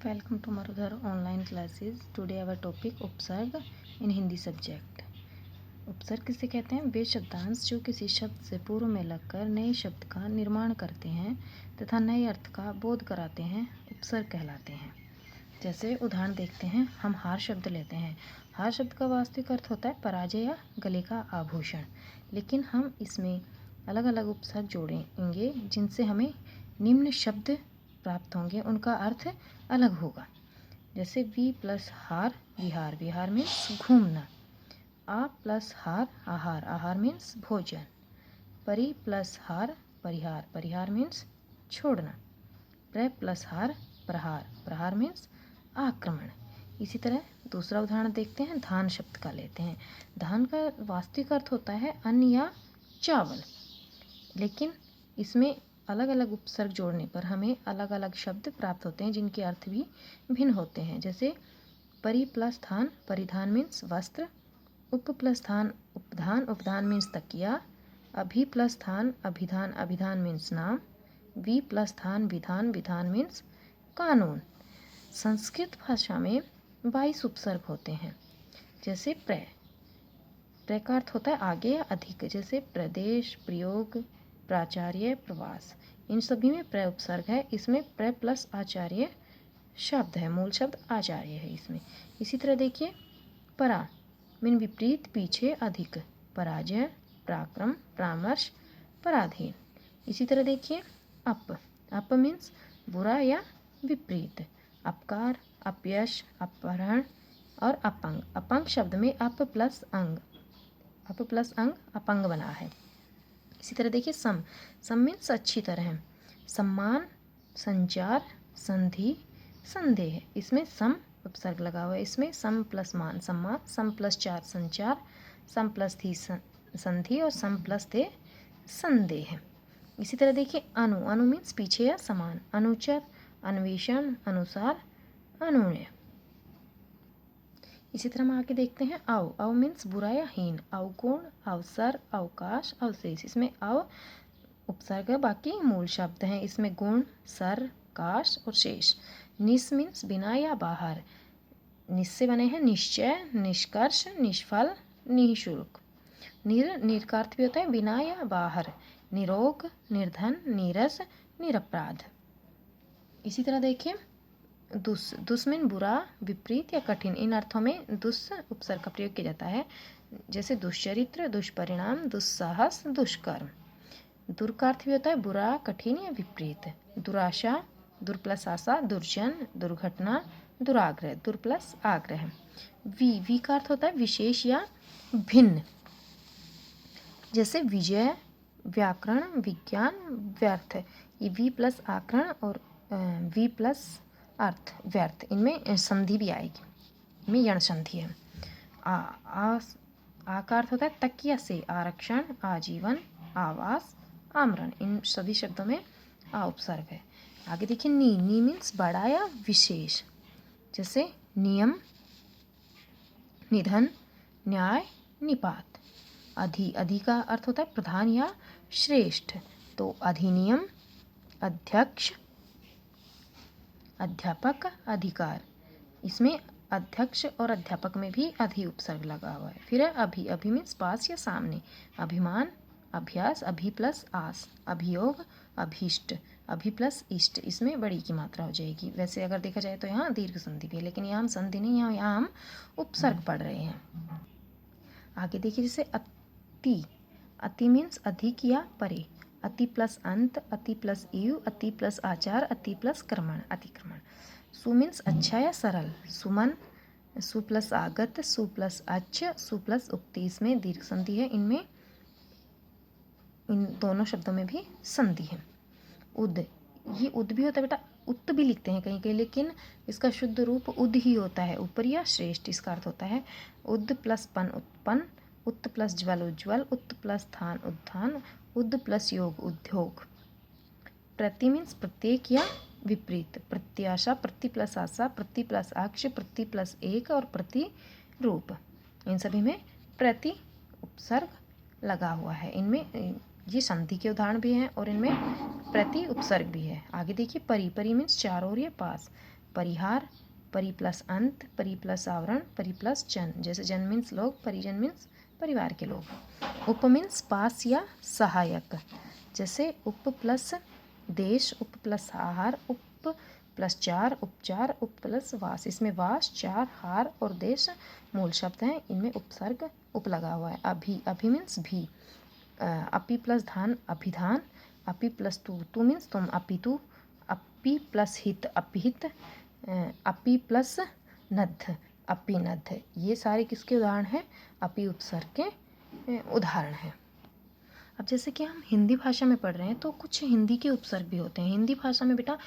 Welcome to Marudhar online classes. Today our topic उपसर्ग in Hindi subject. उपसर्ग किसे कहते हैं? वे शब्दांश जो किसी शब्द से पूर्व में लगकर नए शब्द का निर्माण करते हैं तथा नए अर्थ का बोध कराते हैं, उपसर्ग कहलाते हैं। जैसे उदाहरण देखते हैं, हम हार शब्द लेते हैं। हार शब्द का वास्तविक अर्थ होता है पराजय या गले का आभूषण, लेकिन हम इसमें अलग अलग उपसर्ग जोड़ेंगे जिनसे हमें निम्न शब्द प्राप्त होंगे, उनका अर्थ अलग होगा। जैसे वी प्लस हार विहार, विहार मीन्स घूमना। आ प्लस हार आहार, आहार मीन्स भोजन। परि प्लस हार परिहार, परिहार मीन्स छोड़ना। प्र प्लस हार प्रहार, प्रहार मीन्स आक्रमण। इसी तरह दूसरा उदाहरण देखते हैं, धान शब्द का लेते हैं। धान का वास्तविक अर्थ होता है अन्न या चावल, लेकिन इसमें अलग अलग उपसर्ग जोड़ने पर हमें अलग अलग शब्द प्राप्त होते हैं जिनके अर्थ भी भिन्न होते हैं। जैसे परि प्लस धान परिधान मीन्स वस्त्र। उप प्लस धान उपधान, उपधान मीन्स तकिया। अभि प्लस धान अभिधान, अभिधान मीन्स नाम। वि प्लस धान विधान, विधान मीन्स कानून। संस्कृत भाषा में 22 उपसर्ग होते हैं। जैसे प्र का अर्थ होता है आगे या अधिक। जैसे प्रदेश, प्रयोग, प्राचार्य, प्रवास, इन सभी में प्र उपसर्ग है। इसमें प्र प्लस आचार्य शब्द है, मूल शब्द आचार्य है इसमें। इसी तरह देखिए, परा मीन विपरीत, पीछे, अधिक। पराजय, पराक्रम, परामर्श, पराधीन। इसी तरह देखिए अप मीन्स बुरा या विपरीत। अपकार, अपयश, अपहरण और अपंग। अपंग शब्द में अप प्लस अंग अपंग बना है। इसी तरह देखिए सम मीन्स अच्छी तरह। सम्मान, संचार, संधि, संदेह, इसमें सम उपसर्ग लगा हुआ है। इसमें सम प्लस मान सम्मान, सम प्लस चार संचार, सम प्लस थी संधि और सम प्लस थे संदेह। इसी तरह देखिए अनु मीन्स पीछे या समान। अनुचर, अन्वेषण, अनुसार, अनुनय। इसी तरह हम आगे देखते हैं अव मीन्स बुरा या हीन। अवगुण, अवसर, अवकाश, अवशेष, इसमें अव उपसर्ग है, बाकी मूल शब्द हैं। इसमें गुण, सर, काश और शेष। निस मीन्स बिना या बाहर। निस से बने हैं निश्चय, निष्कर्ष, निष्फल, निःशुल्क। निर का अर्थ भी होता है बिना या बाहर। निरोग, निर्धन, नीरस, निरपराध। इसी तरह देखिए दुस मीन बुरा, विपरीत या कठिन। इन अर्थों में दुस उपसर्ग का प्रयोग किया जाता है। जैसे दुष्चरित्र, दुष्परिणाम, दुस्साहस, दुष्कर्म। दुर का अर्थ भी होता है बुरा, कठिन या विपरीत। दुराशा, दुर प्लस आशा, दुर्जन, दुर्घटना, दुराग्रह, दुर प्लस आग्रह। वी का अर्थ होता है विशेष या भिन्न। जैसे विजय, व्याकरण, विज्ञान, व्यर्थ। ये वी प्लस आकरण और वी प्लस अर्थ व्यर्थ, इनमें संधि भी आएगी, इनमें यण संधि है। आ का अर्थ होता है तकिया से, आरक्षण, आजीवन, आवास, आमरण, इन सभी शब्दों में आ उपसर्ग है। आगे देखिए नी मीन्स बड़ा या विशेष। जैसे नियम, निधन, न्याय, निपात। अधि का अर्थ होता है प्रधान या श्रेष्ठ, तो अधिनियम, अध्यक्ष, अध्यापक, अधिकार। इसमें अध्यक्ष और अध्यापक में भी अधि उपसर्ग लगा हुआ है। फिर है अभि मीन्स पास या सामने। अभिमान, अभ्यास, अभि प्लस आस, अभियोग, अभीष्ट, अभि प्लस इष्ट, इसमें बड़ी की मात्रा हो जाएगी। वैसे अगर देखा जाए तो यहाँ दीर्घ संधि भी है, लेकिन यहाँ हम संधि नहीं, यहाँ हम उपसर्ग पढ़ रहे हैं। आगे देखिए जैसे अति मीन्स अधिक या परे। अति प्लस अंत, अति प्लस इव, अति प्लस आचार, अति प्लस कर्मण, अतिक्रमण। सु मीन्स अच्छा या सरल। सुमन, सु प्लस आगत, सु प्लस अच्छ, सु प्लस उक्ति, इसमें दीर्घ संधि है। इनमें इन दोनों शब्दों में भी संधि है। उद, ये उद भी होता है बेटा, उत्त भी लिखते हैं कहीं कहीं, लेकिन इसका शुद्ध रूप उद ही होता है, ऊपर या श्रेष्ठ इसका अर्थ होता है। उद प्लस पन उत्पन्न, उत्त प्लस ज्वल उज्ज्वल, उत्त प्लस थान उत्थान, उद प्लस योग उद्योग। प्रति मीन्स प्रत्येक या विपरीत। प्रत्याशा, प्रति प्लस आशा, प्रति प्लस अक्ष, प्रति प्लस एक और प्रति रूप, इन सभी में प्रति उपसर्ग लगा हुआ है। इनमें ये संधि के उदाहरण भी हैं और इनमें प्रति उपसर्ग भी है। आगे देखिए परि मीन्स चारों ओर या पास। परिहार, परि प्लस अंत, परि प्लस आवरण, परि प्लस जन, जैसे जन मीन्स लोग, परिजन मीन्स परिवार के लोग। उप मीन्स पास या सहायक, जैसे उप प्लस देश, उप प्लस आहार, उप प्लस चार, उपचार, उप प्लस वास। इसमें वास, चार, हार और देश मूल शब्द हैं, इनमें उपसर्ग उप लगा हुआ है। अभी, अभी मीन्स भी। अपि प्लस धान, अभिधान, अपि प्लस तू मीन्स तुम, अपितु, अपि प्लस हित, अपिहित, अपि प्लस नद्ध, अपिनद्ध। ये सारे किसके उदाहरण हैं? अपि उपसर्ग के उदाहरण हैं। अब जैसे कि हम हिंदी भाषा में पढ़ रहे हैं तो कुछ हिंदी के उपसर्ग भी होते हैं। हिंदी भाषा में बेटा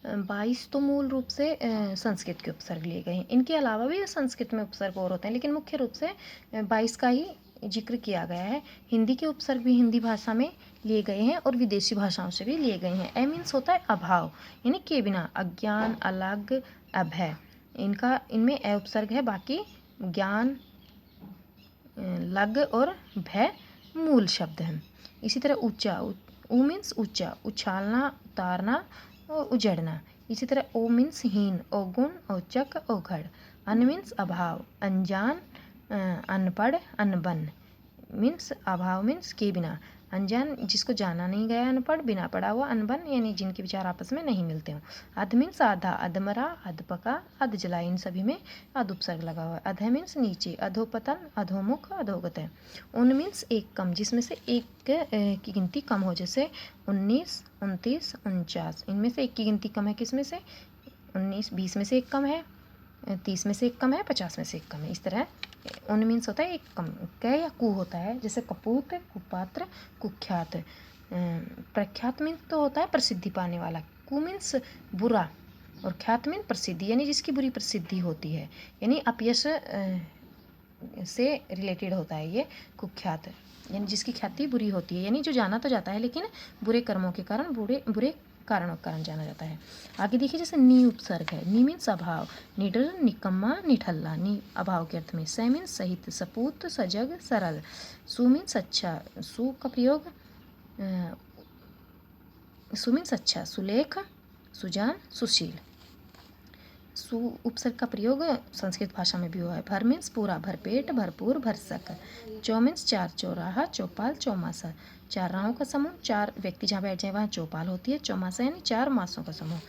22 तो मूल रूप से संस्कृत के उपसर्ग लिए गए हैं। इनके अलावा भी संस्कृत में उपसर्ग और होते हैं, लेकिन मुख्य रूप से 22 का ही जिक्र किया गया है। हिंदी के उपसर्ग भी हिंदी भाषा में लिए गए हैं और विदेशी भाषाओं से भी लिए गए हैं। ए मीन्स होता है अभाव, यानी के बिना, अज्ञान, अलग, अभय। इनमें ए उपसर्ग है, बाकी ज्ञान, लग और भय मूल शब्द हैं। इसी तरह ऊंचा, ऊ मीन्स ऊंचा, उछालना, उतारना और उजड़ना। इसी तरह ओ मीन्स हीन, अवगुण, औचक, अवघड़। अन मीन्स अभाव, अनजान, अनपढ़, अनबन। मीन्स अभाव मीन्स के बिना, अनजान जिसको जाना नहीं गया, अनपढ़ बिना पढ़ा हुआ, अनबन यानी जिनके विचार आपस में नहीं मिलते हों। अध मीन्स आधा, अधमरा, अधपका, अध जला। इन सभी में अध उपसर्ग लगा हुआ है। अध मीन्स नीचे, अधोपतन, अधोमुख, अधोगत है। उन मीन्स एक कम, जिसमें से एक की गिनती कम हो, जैसे 19, 29, 49। इनमें से एक की गिनती कम है, किसमें से? 19, 20 में से एक कम है, 30 में से एक कम है, 50 में से एक कम है। इस तरह उन मीन्स होता है एक कम। क या कु होता है, जैसे कपूत, कुपात्र, कुख्यात। प्रख्यात मीन्स तो होता है प्रसिद्धि पाने वाला। कु मीन्स बुरा और ख्यात मीन्स प्रसिद्धि, यानी जिसकी बुरी प्रसिद्धि होती है, यानी अपयश से रिलेटेड होता है ये कुख्यात, यानी जिसकी ख्याति बुरी होती है, यानी जो जाना तो जाता है लेकिन बुरे कर्मों के कारण, बुरे कारणों के कारण जाना जाता है। आगे देखिए, जैसे नी उपसर्ग है। नी मीन्स अभाव, निडर, निकम्मा, निठल्ला। नी अभाव के अर्थ में। स मीन्स सहित, सपूत, सजग, सरल। सु मीन्स अच्छा, सु का प्रयोग सु मीन्स अच्छा, सुलेख, सुजान, सुशील। सु उपसर्ग का प्रयोग संस्कृत भाषा में भी हुआ है। भर मीन्स पूरा, भरपेट, भरपूर, भरसक। चौ मीन्स चार, चौराहा, चौपाल, चौमासा। चार राहों का समूह, चार व्यक्ति जहाँ बैठ जाए वहाँ चौपाल होती है। चौमासा यानी चार मासों का समूह।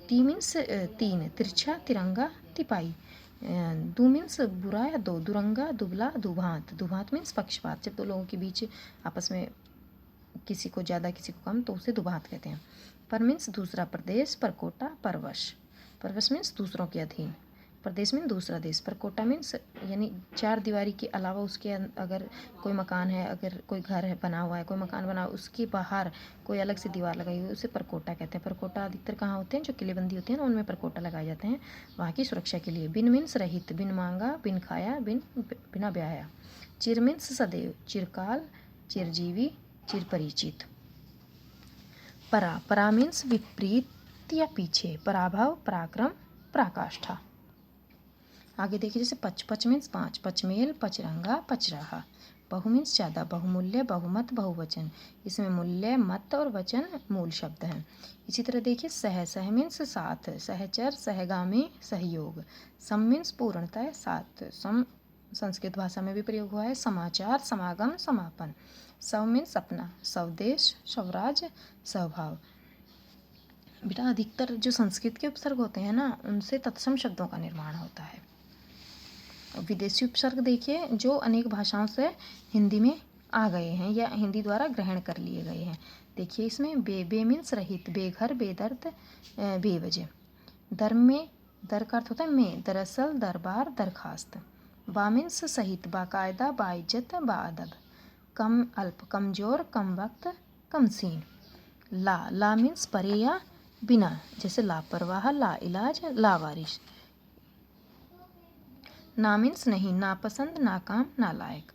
ती मीन्स तीन, तिरछा, तिरंगा, तिपाई। दु मीन्स बुरा या दो, दुरंगा, दुबला, दुभांत। दुभांत मीन्स पक्षपात, जब दो लोगों के बीच आपस में किसी को ज़्यादा किसी को कम तो उसे दुभांत कहते हैं। पर मीन्स दूसरा प्रदेश, परकोटा, परवश। परवश मीन्स दूसरों के अधीन। प्रदेश मीन्स दूसरा देश। परकोटा मीन्स यानी चार दीवारी के अलावा उसके अगर कोई मकान है, अगर कोई घर है बना हुआ है, कोई मकान बना हुआ, उसके बाहर कोई अलग से दीवार लगाई हुई है, उसे परकोटा कहते हैं। परकोटा अधिकतर कहाँ होते हैं? जो किलेबंदी होती है ना, उनमें परकोटा लगाए जाते हैं वहाँ की सुरक्षा के लिए। बिन मीन्स रहित, बिन मांगा, बिन खाया, बिना ब्याया। चिर मीन्स सदैव, चिरकाल, चिरजीवी, चिर परिचित। परा मीन्स विपरीत या पीछे। पराभव, पराक्रम, पराकाष्ठा। आगे देखिए, जैसे पच मीन्स पाँच, पचमेल, पचरंगा, पचराहा। बहु मीन्स ज़्यादा, बहुमूल्य, बहुमत, बहुवचन। इसमें मूल्य, मत और वचन मूल शब्द हैं। इसी तरह देखिए, सह मीन्स साथ, सहचर, सहगामी, सहयोग। सम मीन्स पूर्णतः, साथ। सम संस्कृत भाषा में भी प्रयोग हुआ है। समाचार, समागम, समापन। सव मीन्स अपना, स्वदेश, स्वराज, स्वभाव। बेटा अधिकतर जो संस्कृत के उपसर्ग होते हैं ना, उनसे तत्सम शब्दों का निर्माण होता है। विदेशी उपसर्ग देखिए जो अनेक भाषाओं से हिंदी में आ गए हैं या हिंदी द्वारा ग्रहण कर लिए गए हैं। देखिए इसमें बे मीन्स रहित, बेघर, बेदर्द, बेवजह। दर में, दर का अर्थ होता है में, दरअसल, दरबार, दरखास्त। बा मीन्स सहित, बाकायदा, बाइज्जत, बाअदब। कम, अल्प, कमजोर, कम वक्त, कमसीन। ला मीन्स परे या बिना, जैसे लापरवाह, ला इलाज, लावारिश। ना मीन्स नहीं, नापसंद, नाकाम, नालायक।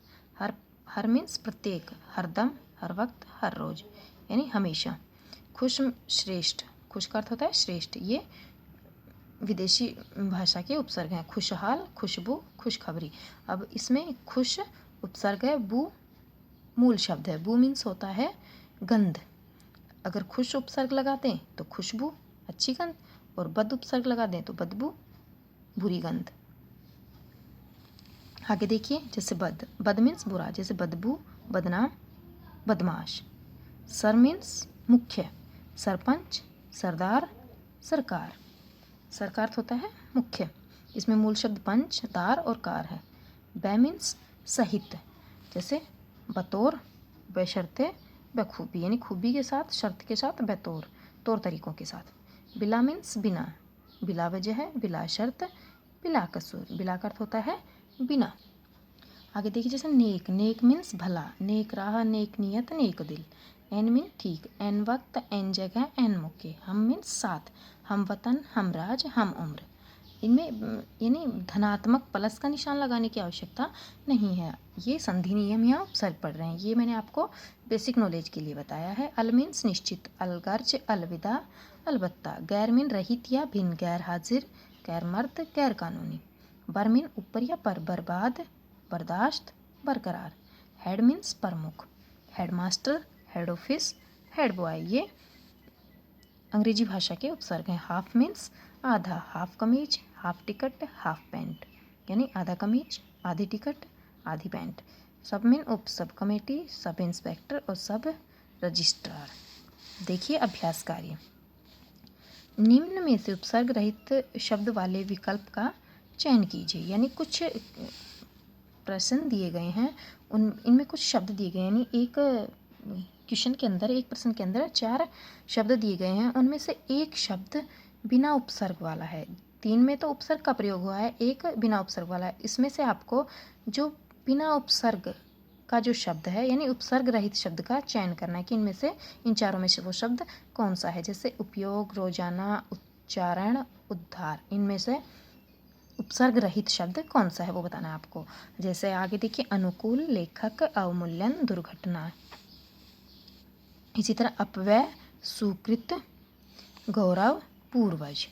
हर मीन्स प्रत्येक, हरदम, हर वक्त, हर रोज, यानी हमेशा। खुश, श्रेष्ठ। खुश का अर्थ होता है श्रेष्ठ। ये विदेशी भाषा के उपसर्ग हैं। खुशहाल, खुशबू, खुशखबरी। अब इसमें खुश उपसर्ग है, बू मूल शब्द है। बू मीन्स होता है गंध। अगर खुश उपसर्ग लगाते हैं तो खुशबू, अच्छी गंध, और बद उपसर्ग लगा दें तो बदबू, बुरी गंध। आगे देखिए, जैसे बद, बद मीन्स बुरा, जैसे बदबू, बदनाम, बदमाश। सर मीन्स मुख्य, सरपंच, सरदार, सरकार। सर का अर्थ होता है मुख्य, इसमें मूल शब्द पंच, दार और कार है। बै मीन्स सहित, जैसे बतौर, बशर्ते, बखूबी, यानी खूबी के साथ, शर्त के साथ, बतौर, तौर तरीकों के साथ। बिला मीन्स बिना, बिला वजह है, बिला शर्त, बिला कसूर। बिला का अर्थ होता है बिना। आगे देखिए, जैसे नेक, नेक मीन्स भला, नेक राह, नेक नियत, नेक दिल। एन मीन ठीक, एन वक्त, एन जगह, एन मौके। हम मीन्स साथ, हम वतन, हम राज, हम उम्र। इनमें यानी धनात्मक प्लस का निशान लगाने की आवश्यकता नहीं है। ये संधि नियम यहाँ उपसर्ग पढ़ रहे हैं, ये मैंने आपको बेसिक नॉलेज के लिए बताया है। अल मीन्स निश्चित, अलगर्ज, अलविदा, अलबत्ता। गैर मीन रहित या भिन्न, गैर हाजिर, गैर मर्द, गैर कानूनी। बर मीन ऊपर या पर, बर्बाद, बर्दाश्त, बरकरार। हेड मीन्स प्रमुख, headmaster, head office, head boy. ये अंग्रेजी भाषा के उपसर्ग हैं। हाफ मीन्स आधा, हाफ कमीज, हाफ टिकट, हाफ पैंट, यानी आधा कमीज, आधी टिकट, आधी पैंट। सब मीन उप सब कमेटी, सब इंस्पेक्टर और सब रजिस्ट्रार। देखिए अभ्यास कार्य। निम्न में से उपसर्ग रहित शब्द वाले विकल्प का चयन कीजिए, यानी कुछ प्रश्न दिए गए हैं, इनमें कुछ शब्द दिए गए हैं, यानी एक क्वेश्चन के अंदर, एक प्रश्न के अंदर 4 शब्द दिए गए हैं, उनमें से एक शब्द बिना उपसर्ग वाला है। 3 में तो उपसर्ग का प्रयोग हुआ है, एक बिना उपसर्ग वाला है। इसमें से आपको जो बिना उपसर्ग का जो शब्द है, यानी उपसर्ग रहित शब्द का चयन करना है कि इनमें से, इन चारों में से वो शब्द कौन सा है। जैसे उपयोग, रोजाना, उच्चारण, उद्धार। इनमें से उपसर्ग रहित शब्द कौन सा है वो बताना है आपको। जैसे आगे देखिए, अनुकूल, लेखक, अवमूल्यन, दुर्घटना। इसी तरह अपव्यय, सुकृत, गौरव, पूर्वज।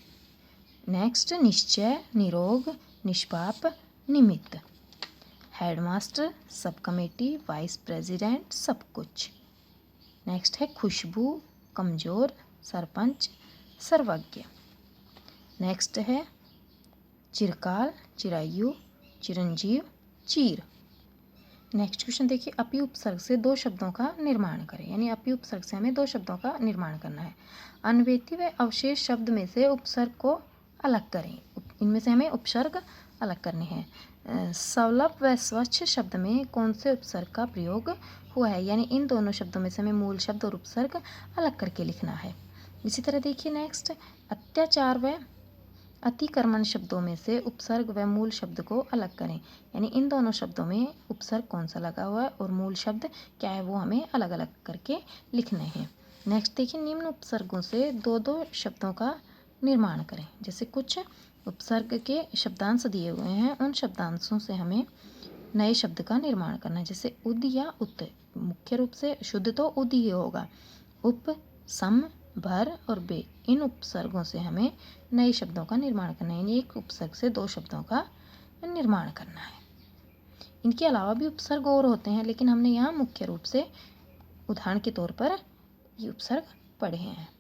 नेक्स्ट, निश्चय, निरोग, निष्पाप, निमित्त। Headmaster, sub committee, vice president, सब कुछ। नेक्स्ट है खुशबू, कमजोर, सरपंच, सर्वज्ञ। नेक्स्ट है चिरकाल, चिरायु, चिरंजीव, चीर। नेक्स्ट क्वेश्चन देखिए, अपी उपसर्ग से 2 शब्दों का निर्माण करें, यानी अपी उपसर्ग से हमें 2 शब्दों का निर्माण करना है। अन्वेती व अवशेष शब्द में से उपसर्ग को अलग करें, इनमें से हमें उपसर्ग अलग करने हैं। सवलभ व स्वच्छ शब्द में कौन से उपसर्ग का प्रयोग हुआ है, यानी इन दोनों शब्दों में से हमें मूल शब्द और उपसर्ग अलग करके लिखना है। इसी तरह देखिए नेक्स्ट, अत्याचार व अतिक्रमण शब्दों में से उपसर्ग व मूल शब्द को अलग करें, यानी इन दोनों शब्दों में उपसर्ग कौन सा लगा हुआ है और मूल शब्द क्या है वो हमें अलग अलग करके लिखने हैं। नेक्स्ट देखिए, निम्न उपसर्गों से 2-2 शब्दों का निर्माण करें। जैसे कुछ उपसर्ग के शब्दांश दिए हुए हैं, उन शब्दांशों से हमें नए शब्द का निर्माण करना है। जैसे उद या उत, मुख्य रूप से शुद्ध तो उद ही होगा। उप, सम, भर और बे, इन उपसर्गों से हमें नए शब्दों का निर्माण करना है, यानी एक उपसर्ग से 2 शब्दों का निर्माण करना है। इनके अलावा भी उपसर्ग और होते हैं, लेकिन हमने यहाँ मुख्य रूप से उदाहरण के तौर पर ये उपसर्ग पढ़े हैं।